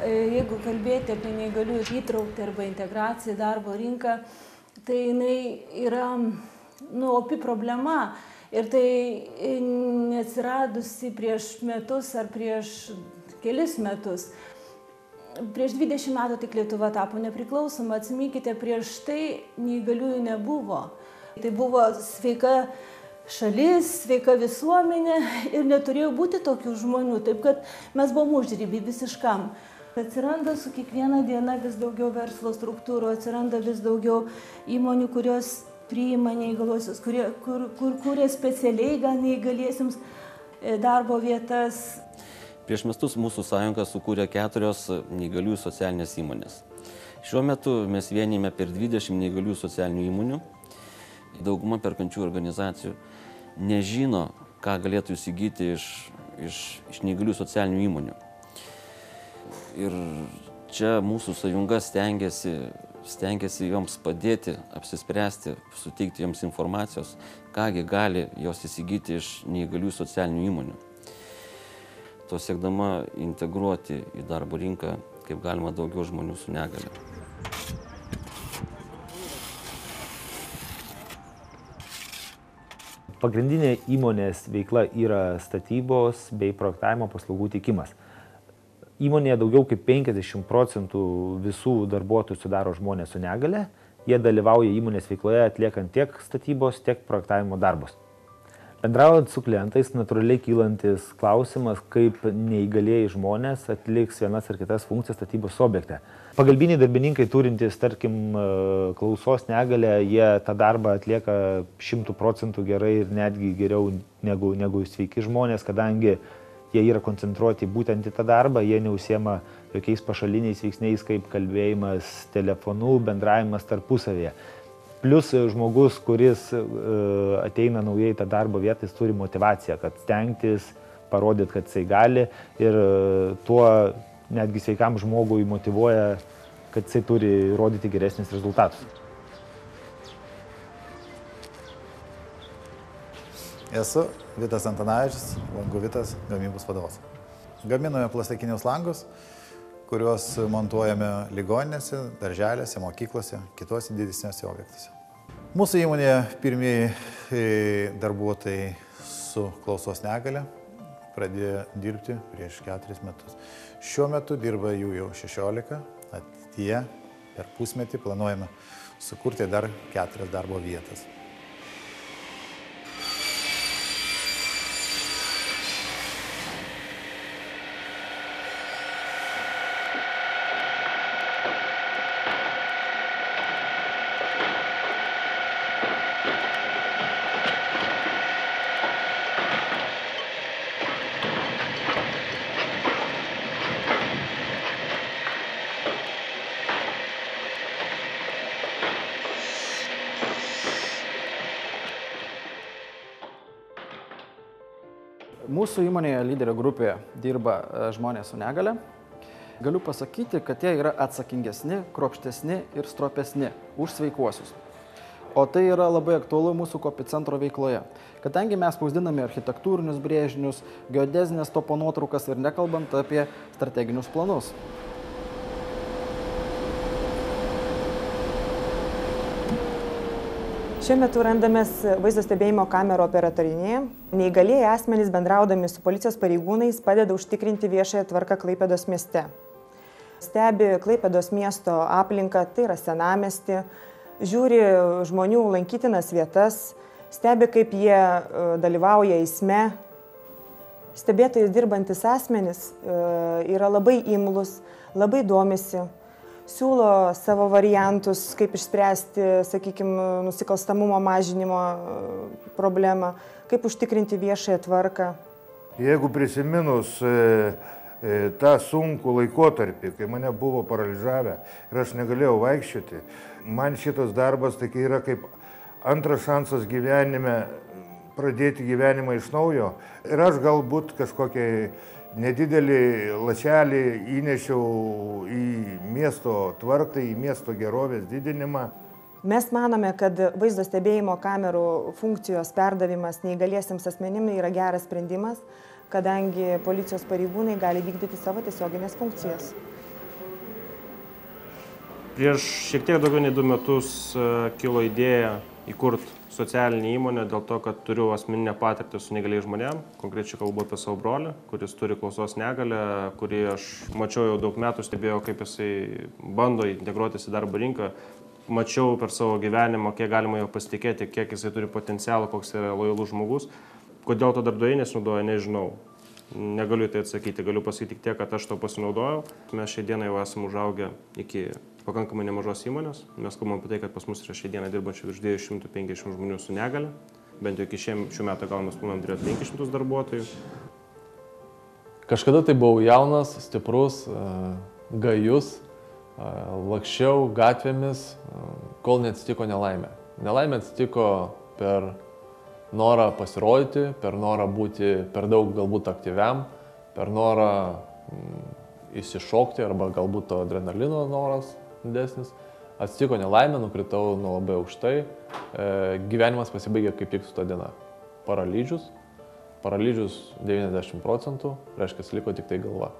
jeigu kalbėti apie neįgaliųjų įtraukti arba integraciją į darbo rinką, tai jinai yra opi problema ir tai neatsiradusi prieš metus ar prieš kelis metus. Prieš 20 metų tik Lietuva tapo nepriklausoma, atsiminkite, prieš tai neįgaliųjų nebuvo. Tai buvo sveika šalis, sveika visuomenė ir neturėjo būti tokių žmonių, taip kad mes buvom užriby visiškam. Atsiranda su kiekviena diena vis daugiau verslo struktūrų, atsiranda vis daugiau įmonių, kurios priima neįgaliuosius, kur kuria specialiai gal neįgaliesiems darbo vietas. Prieš metus mūsų sąjunga sukūrė 4 neįgaliųjų socialinės įmonės. Šiuo metu mes vienijame per 20 neįgaliųjų socialinių įmonių. Dauguma perkančių organizacijų nežino, ką galėtų įsigyti iš neįgaliųjų socialinių įmonių. Ir čia mūsų sąjunga stengiasi joms padėti, apsispręsti, suteikti joms informacijos, kągi gali jos įsigyti iš neįgaliųjų socialinių įmonių. To siekdama integruoti į darbo rinką kaip galima daugiau žmonių su negalia. Pagrindinė įmonės veikla yra statybos bei projektavimo paslaugų teikimas. Įmonėje daugiau kaip 50% visų darbuotojų sudaro žmonės su negale. Jie dalyvauja įmonės veikloje atliekant tiek statybos, tiek projektavimo darbus. Bendraujant su klientais, natūraliai kylantis klausimas, kaip neįgalieji žmonės atliks vienas ar kitas funkcijas statybos objekte. Pagalbiniai darbininkai turintys, tarkim, klausos negalę, jie tą darbą atlieka 100% gerai ir netgi geriau negu sveiki žmonės, kadangi jie yra koncentruoti būtent į tą darbą, jie neužsiema jokiais pašaliniais veiksniais kaip kalbėjimas telefonu, bendravimas tarpusavėje. Plius žmogus, kuris ateina naujai į tą darbo vietą, jis turi motivaciją, kad stengtis, parodyti, kad jisai gali ir tuo netgi sveikam žmogui motyvuoja, kad jisai turi rodyti geresnius rezultatus. Esu Vitas Antanavičius, Langų Vitas, gamybos vadovas. Gaminame plastikinius langus, kuriuos montuojame ligoninėse, darželiuose, mokyklose, kitose didesniuose objektuose. Mūsų įmonėje pirmieji darbuotojai su klausos negale pradėjo dirbti prieš 4 metus. Šiuo metu dirba jų jau 16, ateityje per pusmetį planuojame sukurti dar 4 darbo vietas. Mūsų įmonėje lyderio grupėje dirba žmonės su negale. Galiu pasakyti, kad jie yra atsakingesni, kruopštesni ir stropesni už sveikuosius. O tai yra labai aktualu mūsų kopicentro veikloje, kadangi mes spausdiname architektūrinius brėžinius, geodezinės topo nuotraukas ir nekalbant apie strateginius planus. Šiuo metu randamės vaizdo stebėjimo kamerų operatorininėje. Neįgalieji asmenys bendraudami su policijos pareigūnais padeda užtikrinti viešąją tvarką Klaipėdos mieste. Stebi Klaipėdos miesto aplinką, tai yra senamiestį, žiūri žmonių lankytinas vietas, stebi, kaip jie dalyvauja eisme. Stebėtojai dirbantis asmenys yra labai imlus, labai domisi. Siūlo savo variantus, kaip išspręsti, sakykime, nusikalstamumo mažinimo problemą, kaip užtikrinti viešąją tvarką. Jeigu prisiminus tą sunkų laikotarpį, kai mane buvo paralyžavę ir aš negalėjau vaikščioti, man šitas darbas taigi yra kaip antras šansas gyvenime pradėti gyvenimą iš naujo. Ir aš galbūt kažkokiai nedidelį lašelį įnešiau į miesto tvarką, į miesto gerovės didinimą. Mes manome, kad vaizdo stebėjimo kamerų funkcijos perdavimas neįgaliesiems asmenims yra geras sprendimas, kadangi policijos pareigūnai gali vykdyti savo tiesioginės funkcijas. Prieš šiek tiek daugiau nei 2 metus kilo idėja įkurti socialinį įmonę dėl to, kad turiu asmeninę patirtį su neįgaliais žmonėm. Konkrečiai kalbu apie savo brolį, kuris turi klausos negalią, kurį aš mačiau jau daug metų, stebėjau, kaip jisai bando integruotis į darbo rinką. Mačiau per savo gyvenimą, kiek galima jo pasitikėti, kiek jisai turi potencialą, koks yra lojalus žmogus. Kodėl to darbdaviai nesinaudoja, nežinau. Negaliu tai atsakyti, galiu pasakyti tik tiek, kad aš to pasinaudojau. Mes šią dieną jau esame užaugę iki pakankamai nemažos įmonės. Mes kalbam apie tai, kad pas mus yra šią dieną dirbančių virš 250 žmonių su negale. Bent jau iki šių metų gal mes planuojam turėti 500 darbuotojų. Kažkada tai buvau jaunas, stiprus, gajus, lakščiau gatvėmis, kol neatsitiko nelaimė. Nelaimė atsitiko per norą pasirodyti, per norą būti per daug galbūt aktyviam, per norą įsišokti arba galbūt to adrenalino noras didesnis. Atsitiko nelaimė, nukritau nuo labai aukštai, gyvenimas pasibaigė kaip tik su ta diena. Paralyžius 90%, reiškia, liko tik tai galva.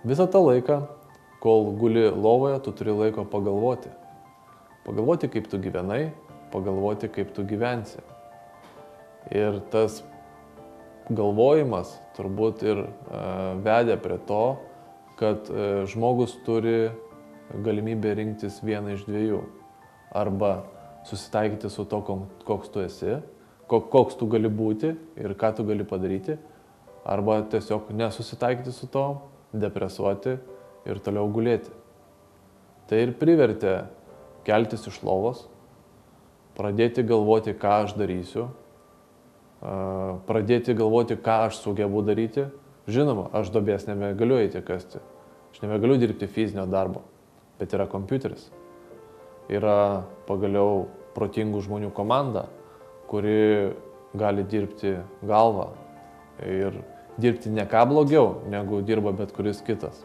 Visą tą laiką, kol guli lovoje, tu turi laiko pagalvoti. Pagalvoti, kaip tu gyvenai, pagalvoti, kaip tu gyvensi. Ir tas galvojimas turbūt ir vedė prie to, kad žmogus turi galimybę rinktis vieną iš dviejų. Arba susitaikyti su to, koks tu esi, koks tu gali būti ir ką tu gali padaryti. Arba tiesiog nesusitaikyti su to, depresuoti ir toliau gulėti. Tai ir privertė keltis iš lovos, pradėti galvoti, ką aš darysiu, pradėti galvoti, ką aš sugebu daryti. Žinoma, aš duobės nebegaliu eiti kasti, aš nebegaliu dirbti fizinio darbo, bet yra kompiuteris. Yra pagaliau protingų žmonių komanda, kuri gali dirbti galvą ir dirbti ne ką blogiau, negu dirba bet kuris kitas.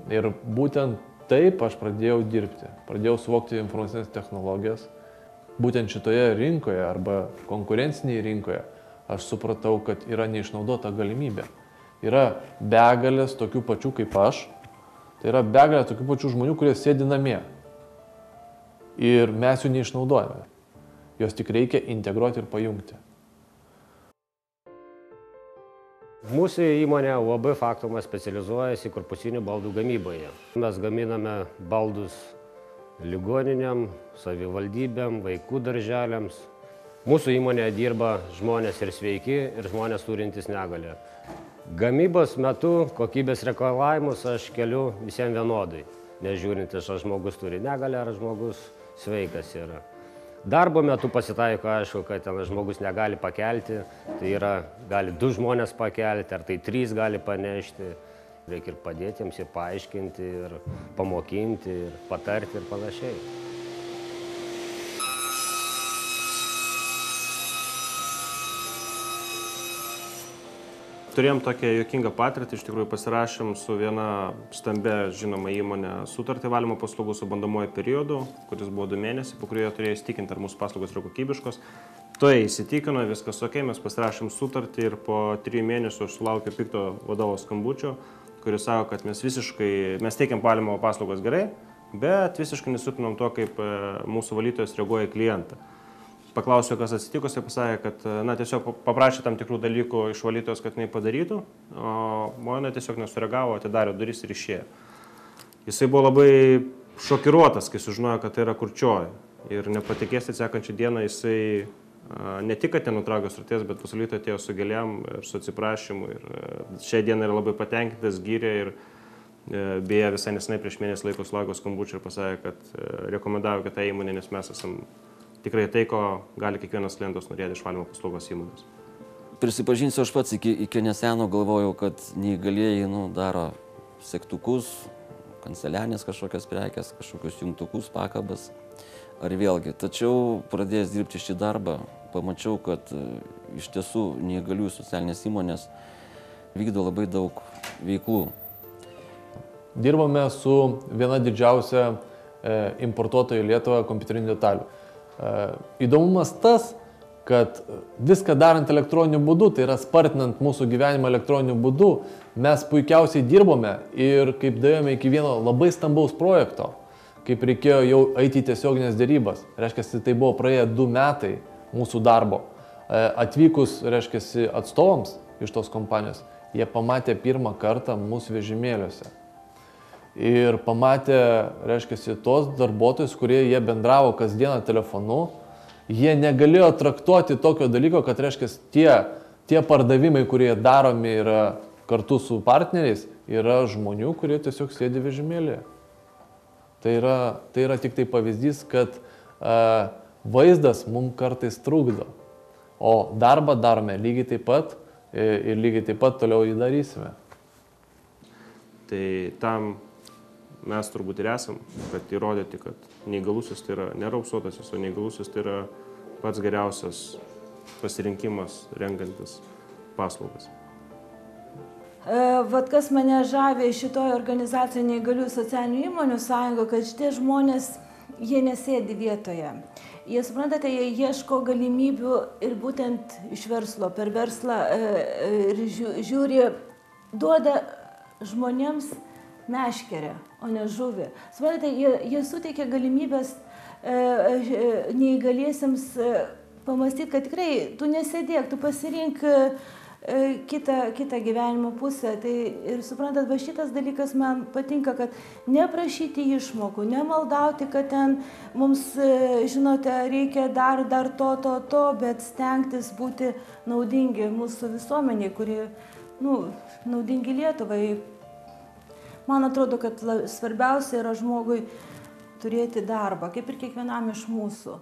Ir būtent taip aš pradėjau dirbti, pradėjau suvokti informacinės technologijas. Būtent šitoje rinkoje arba konkurencinėje rinkoje aš supratau, kad yra neišnaudota galimybė. Yra begalės tokių pačių kaip aš, tai yra begalė tokių pačių žmonių, kurie sėdi namie. Ir mes jų neišnaudojame. Jos tik reikia integruoti ir pajungti. Mūsų įmonė UAB Faktumas specializuojasi korpusinių baldų gamyboje. Mes gaminame baldus ligoninėm, savivaldybėm, vaikų darželiams. Mūsų įmonėje dirba žmonės ir sveiki, ir žmonės turintys negalią. Gamybos metu kokybės reikalavimus aš keliu visiems vienodai, nežiūrintis, ar žmogus turi negalią, ar žmogus sveikas yra. Darbo metu pasitaiko, aišku, kad ten žmogus negali pakelti, tai yra, gali 2 žmonės pakelti, ar tai 3 gali panešti. Reikia ir padėti jiems, ir paaiškinti, ir pamokinti, ir patarti, ir panašiai. Turėjom tokią juokingą patirtį, iš tikrųjų pasirašėm su viena stambia žinoma įmonė sutartį valymo paslaugų su bandomuoju periodu, kuris buvo 2 mėnesiai, po kurio jie turėjo įsitikinti, ar mūsų paslaugos yra kokybiškos. To jie įsitikino, viskas ok, mes pasirašėm sutartį ir po 3 mėnesių aš sulaukiau pikto vadovo skambučio, kuris sako, kad mes teikiam valymo paslaugos gerai, bet visiškai nesutinom to, kaip mūsų valytojas reaguoja į klientą. Paklausiau, kas atsitiko, jis pasakė, kad tiesiog paprašė tam tikrų dalykų iš valytojos, kad jinai padarytų, o mane tiesiog nesureagavo, atidarė duris ir išėjo. Jisai buvo labai šokiruotas, kai sužinojo, kad tai yra kurčioji. Ir nepatikėsite, sekančią dieną jisai ne tik, kad nenutraukė sutarties, bet pas valytoją atėjo su gėlėm ir su atsiprašymu. Ir šią dieną yra labai patenkintas, gyrė ir beje visai nesenai prieš mėnesį laiko sulaukė skambučio ir pasakė, kad rekomendavo kitą įmonę, nes mes esam tikrai tai, ko gali kiekvienas klientas norėti iš valymo paslaugos įmonės. Prisipažinsiu, aš pats iki neseno galvojau, kad neįgalieji daro segtukus, kancelianės kažkokias prekes, kažkokius jungtukus, pakabas ar vėlgi. Tačiau pradėjęs dirbti šį darbą, pamačiau, kad iš tiesų neįgaliųjų socialinės įmonės vykdo labai daug veiklų. Dirbame su viena didžiausia importuotoja į Lietuvą kompiuterinių detalių. Įdomumas tas, kad viską darant elektroniniu būdu, tai yra spartinant mūsų gyvenimą elektroniniu būdu, mes puikiausiai dirbome ir kaip dėjome iki vieno labai stambaus projekto, kaip reikėjo jau eiti į tiesioginės dėrybas. Reiškia, tai buvo praėję 2 metai mūsų darbo. Atvykus, reiškia, atstovams iš tos kompanijos, jie pamatė pirmą kartą mūsų vežimėliuose. Ir pamatė, reiškia, tos darbuotojus, kurie jie bendravo kasdieną telefonu, jie negalėjo traktuoti tokio dalyko, kad, reiškia, tie pardavimai, kurie daromi yra kartu su partneriais, yra žmonių, kurie tiesiog sėdi vežimėlėje. Tai yra tik tai pavyzdys, kad vaizdas mums kartais trukdo, o darbą darome lygiai taip pat ir lygiai taip pat toliau jį darysime. Tai tam mes turbūt ir esam, kad įrodyti, kad neįgalusis tai yra neraupsuotasis, o neįgalusis tai yra pats geriausias pasirinkimas renkantis paslaugas. Vat kas mane žavė šitoje organizacijoje Neįgaliųjų socialinių įmonių sąjunga, kad šitie žmonės, jie nesėdi vietoje. Jie, suprantate, jie ieško galimybių ir būtent iš verslo, per verslą ir žiūri, duoda žmonėms meškerę, o ne žuvį. Suprantate, jie suteikia galimybės neįgaliesiems pamastyti, kad tikrai tu nesėdėk, tu pasirink kitą gyvenimo pusę. Tai ir suprantat, va šitas dalykas man patinka, kad neprašyti išmokų, nemaldauti, kad ten mums, žinote, reikia dar to, bet stengtis būti naudingi mūsų visuomeniai, kuri, naudingi Lietuvai. Man atrodo, kad svarbiausia yra žmogui turėti darbą, kaip ir kiekvienam iš mūsų.